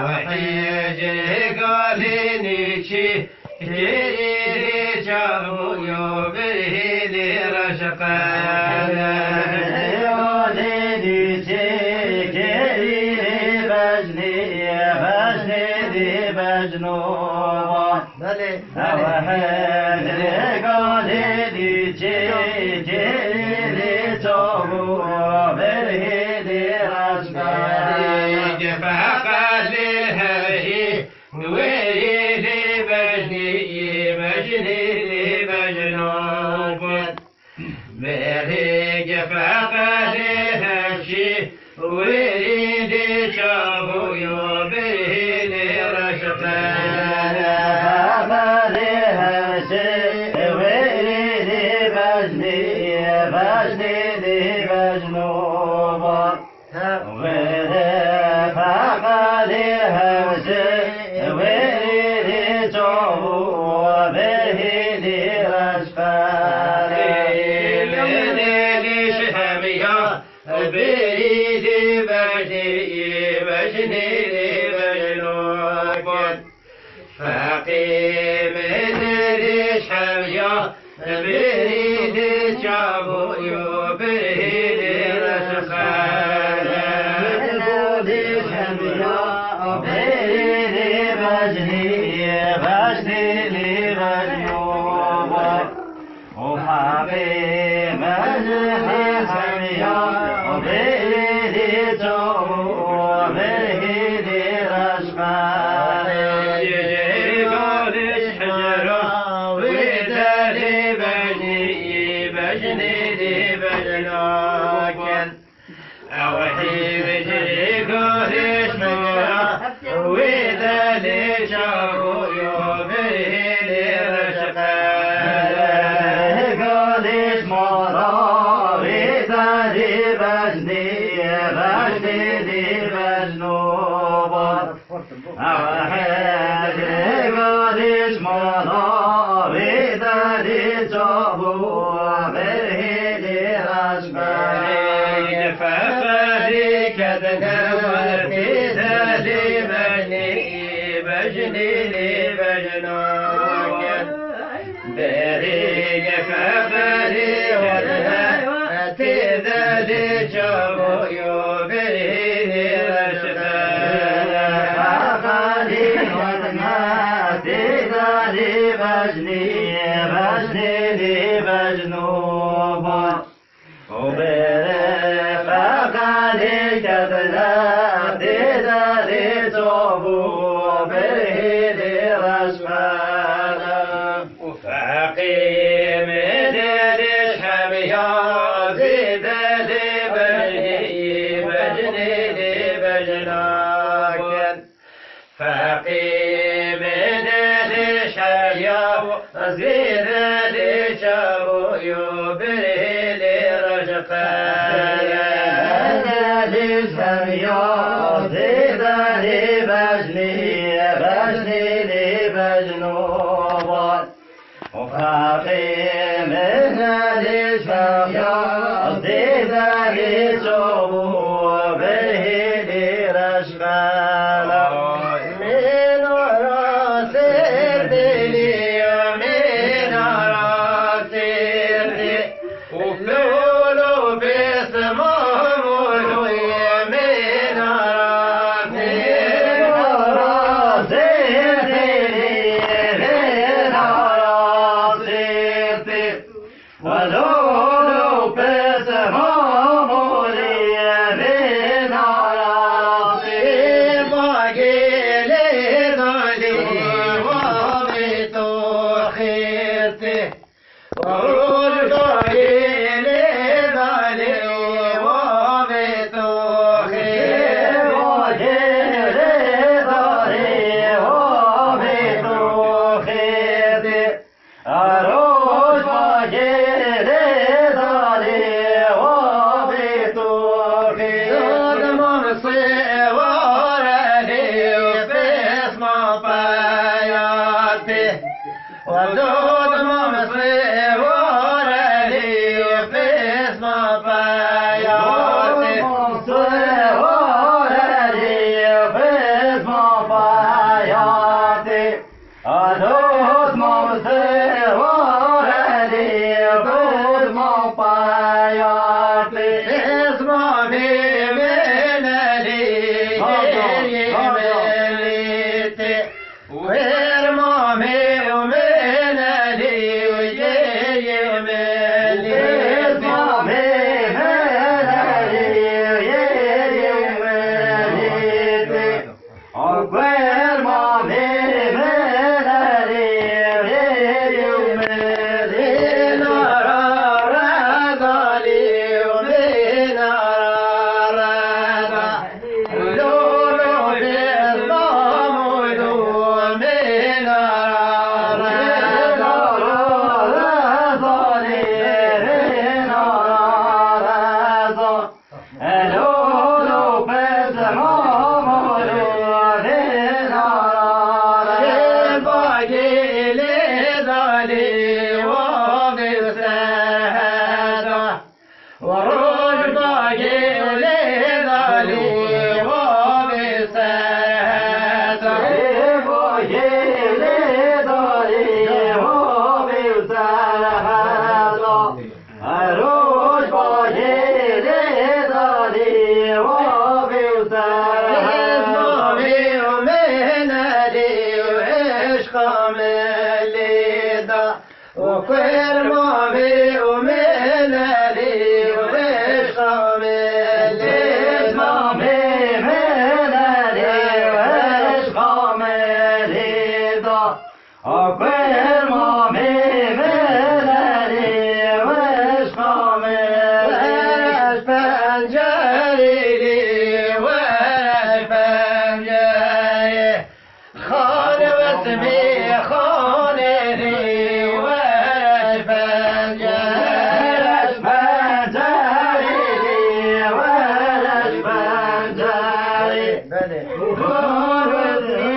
وحيجي قاليني شي جيري جابو يوبيه لي رشقانا قاليني شي جيري بجني دي بجنوبا وحيجي قاليني شي جيري جابو يوبيه لي رشقانا فقال للهي نويري لي بجني لي بجنوب بريج فقال لهشي ويري لي شابو يوبيه لي رشقانا فقال لهشي ويري لي بجني لي بجنوب فقيم ليش حميا بريد جابو يوبيه لي رشقانا بجني لي بجنوبا وحبيب مجلس حميا وبيدي توبو وبيدي رشقانا يجري قول الشجرة ويدالي بجني لي بجنوكن أوحي بجري قول الشجرة ويدالي شابو يوبيه لي رشقانا قولش مرا ويدالي بجني لي بجنوبا أوحي قولش مرا ويدالي جابو وبيه لي رشقانا فقالي كدنا ورقيدالي بجني لي بجنوكن بريق فقالي ودنا تذالي جابو يوبيه لي رشقانا فقالي ودنا تذالي بجني لي بجنوبا فقالي كدنا تذالي جابو وبيه لي رشقانا فقيم ليش حميا زيد لي بجني لي بجناكن فقيم ليش حميا زيد لي شابو يوبيه لي رشقانا لي بجنوبا وفاقي من الشفيا لي جابو وبيه لي رشقانا من راس الدنيا من راس الدنيا وفلولو باسمهم ولويا من راس ولولو باسمهم ولويا من راس باقي لي ظلي وميتو خيرته ودود مصري ورالي في اسم بياتي مصري ورالي في اسم بله